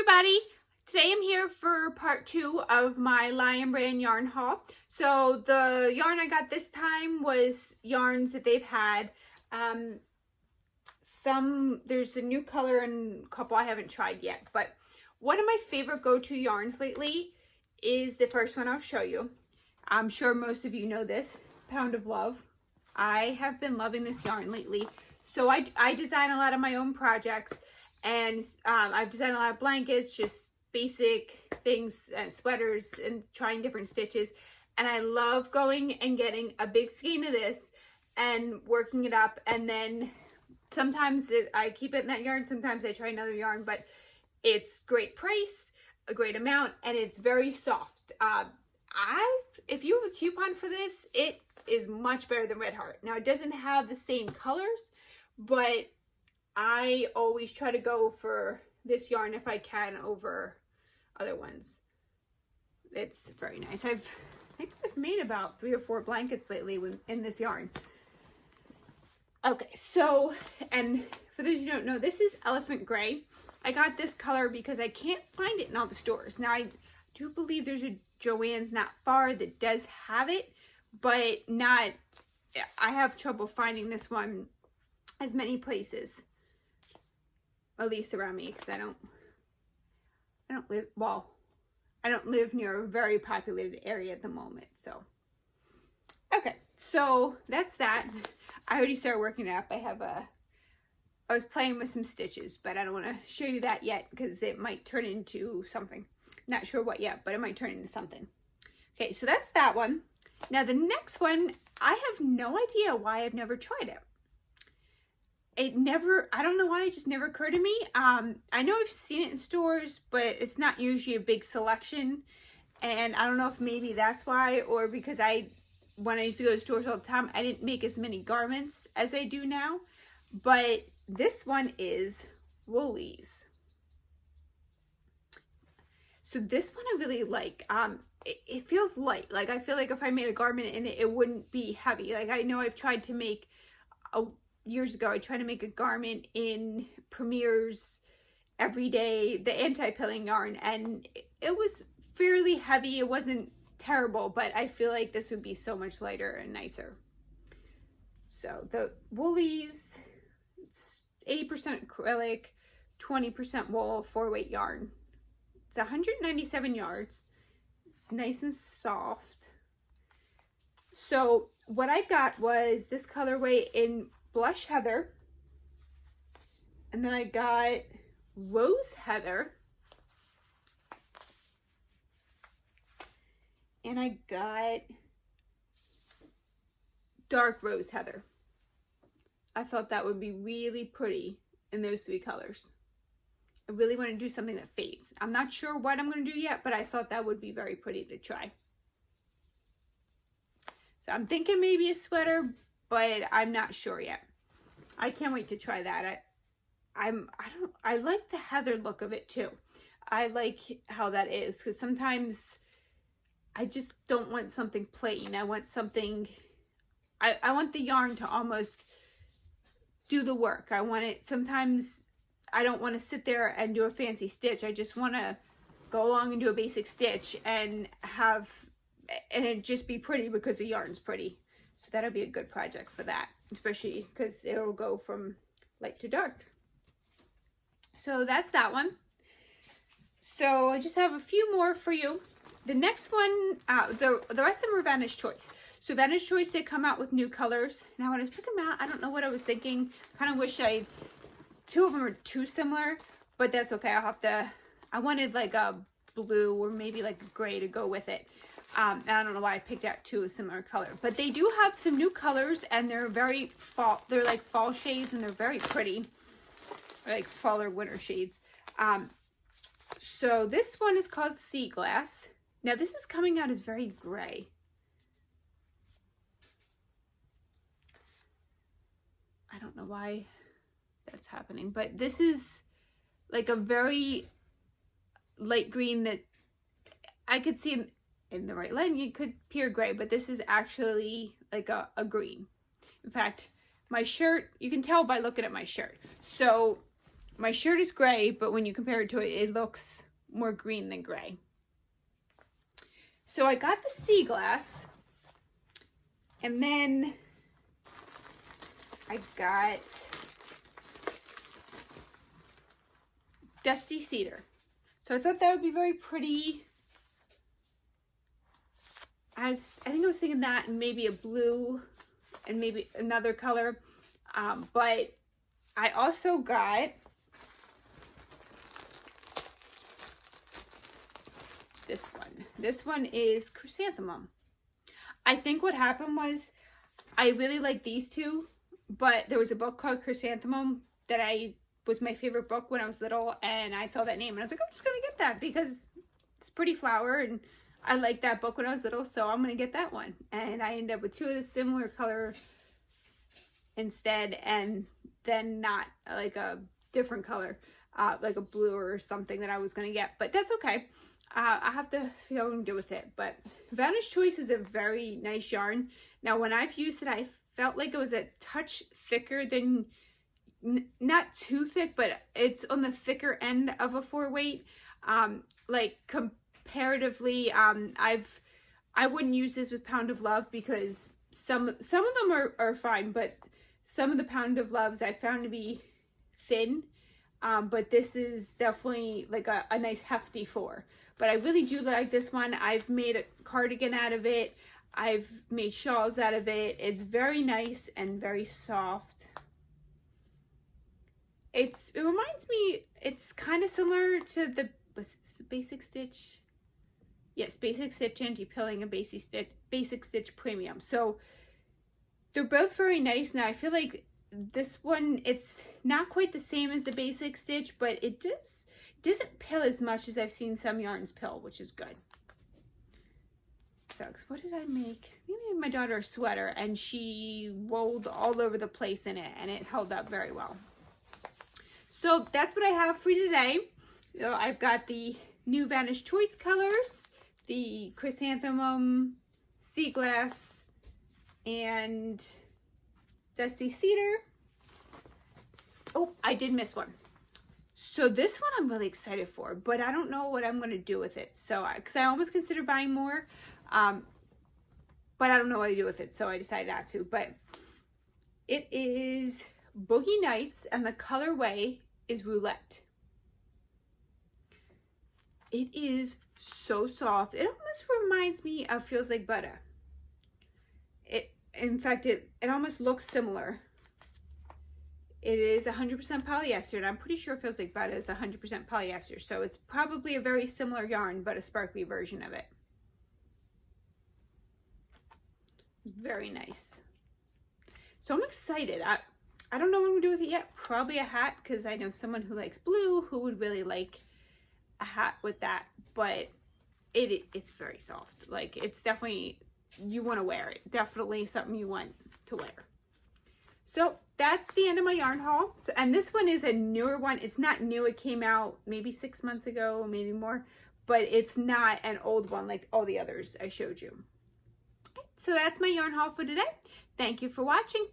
everybody! Today I'm here for part 2 of my Lion Brand yarn haul. So the yarn I got this time was yarns that they've had. There's a new color and a couple I haven't tried yet, but one of my favorite go-to yarns lately is the first one I'll show you. I'm sure most of you know this, Pound of Love. I have been loving this yarn lately. So I design a lot of my own projects, and I've designed a lot of blankets, just basic things, and sweaters, and trying different stitches. And I love going and getting a big skein of this and working it up, and then sometimes I keep it in that yarn, sometimes I try another yarn, but it's great price, a great amount, and it's very soft. If you have a coupon for this, it is much better than Red Heart. Now, it doesn't have the same colors, but I always try to go for this yarn if I can over other ones. It's very nice. I think I've made about 3 or 4 blankets lately in this yarn. Okay, so, and for those who don't know, this is Elephant Gray. I got this color because I can't find it in all the stores. Now, I do believe there's a Joann's not far that does have it, but I have trouble finding this one as many places, at least around me, because I don't live near a very populated area at the moment. So okay, so that's that. I already started working it up. I was playing with some stitches, but I don't want to show you that yet because it might turn into something. Not sure what yet, but it might turn into something. Okay, so that's that one. Now the next one, I have no idea why I've never tried it. I don't know why, it just never occurred to me. I know I've seen it in stores, but it's not usually a big selection. And I don't know if maybe that's why, or because when I used to go to stores all the time, I didn't make as many garments as I do now. But this one is Woolies. So this one I really like. It feels light. Like, I feel like if I made a garment in it, it wouldn't be heavy. Like, I know I've tried to make years ago, I tried to make a garment in Premier's Everyday, the anti-pilling yarn, and it was fairly heavy. It wasn't terrible, but I feel like this would be so much lighter and nicer. So the Woolies, it's 80% acrylic, 20% wool, 4-weight yarn. It's 197 yards. It's nice and soft. So what I got was this colorway in Blush Heather, and then I got Rose Heather, and I got Dark Rose Heather. I thought that would be really pretty in those 3 colors. I really want to do something that fades. I'm not sure what I'm going to do yet, but I thought that would be very pretty to try. So I'm thinking maybe a sweater, but I'm not sure yet. I can't wait to try that. I like the heather look of it too. I like how that is, because sometimes I just don't want something plain. I want something, I want the yarn to almost do the work. I want it, sometimes I don't want to sit there and do a fancy stitch. I just want to go along and do a basic stitch and it just be pretty because the yarn's pretty. So that'll be a good project for that, especially because it'll go from light to dark. So that's that one. So I just have a few more for you. The next one, the rest of them are Vanna's Choice. So Vanna's Choice did come out with new colors. Now when I was picking them out, I don't know what I was thinking. Kind of wish 2 of them are too similar, but that's okay. I wanted like a blue or maybe like a gray to go with it. I don't know why I picked out 2 of similar color, but they do have some new colors, and they're very fall. They're like fall shades, and they're very pretty, like fall or winter shades. So this one is called Sea Glass. Now this is coming out as very gray. I don't know why that's happening, but this is like a very light green that I could see in the right light, you could pure gray, but this is actually like a green. In fact, my shirt, you can tell by looking at my shirt. So my shirt is gray, but when you compare it to it, it looks more green than gray. So I got the sea glass, and then I got dusty cedar. So I thought that would be very pretty. I think I was thinking that and maybe a blue and maybe another color. But I also got this one. This one is Chrysanthemum. I think what happened was I really like these two, but there was a book called Chrysanthemum that was my favorite book when I was little, and I saw that name and I was like, I'm just gonna get that because it's a pretty flower and I liked that book when I was little, so I'm gonna get that one. And I ended up with two of the similar color instead, and then not like a different color, like a blue or something that I was gonna get, but that's okay. I have to figure out what I'm gonna do with it. But Vantage Choice is a very nice yarn. Now when I've used it, I felt like it was a touch thicker than, not too thick, but it's on the thicker end of a 4-weight. Like comparatively, I wouldn't use this with Pound of Love because some of them are fine, but some of the Pound of Loves I found to be thin. But this is definitely like a nice hefty 4. But I really do like this one. I've made a cardigan out of it. I've made shawls out of it. It's very nice and very soft. It reminds me, it's kind of similar to the Basic Stitch. Yes, Basic Stitch Anti-Pilling and Basic Stitch Premium. So they're both very nice. Now I feel like this one, it's not quite the same as the Basic Stitch, but it doesn't pill as much as I've seen some yarns pill, which is good. So what did I make? I made my daughter a sweater and she rolled all over the place in it and it held up very well. So that's what I have for you today. So I've got the new Vantage Choice colors, the Chrysanthemum, Sea Glass, and Dusty Cedar. Oh, I did miss one. So this one I'm really excited for, but I don't know what I'm going to do with it. So, because I almost considered buying more, but I don't know what to do with it, so I decided not to. But it is Boogie Nights, and the colorway is Roulette. It is so soft. It almost reminds me of Feels Like Butter. In fact, it almost looks similar. It is 100% polyester, and I'm pretty sure Feels Like Butter is 100% polyester. So it's probably a very similar yarn, but a sparkly version of it. Very nice. So I'm excited. I don't know what I'm gonna do with it yet. Probably a hat, because I know someone who likes blue who would really like a hat with that. But it's very soft. Like, it's definitely, you want to wear it. Definitely something you want to wear. So that's the end of my yarn haul. So, and this one is a newer one. It's not new. It came out maybe 6 months ago, maybe more. But it's not an old one like all the others I showed you. So that's my yarn haul for today. Thank you for watching.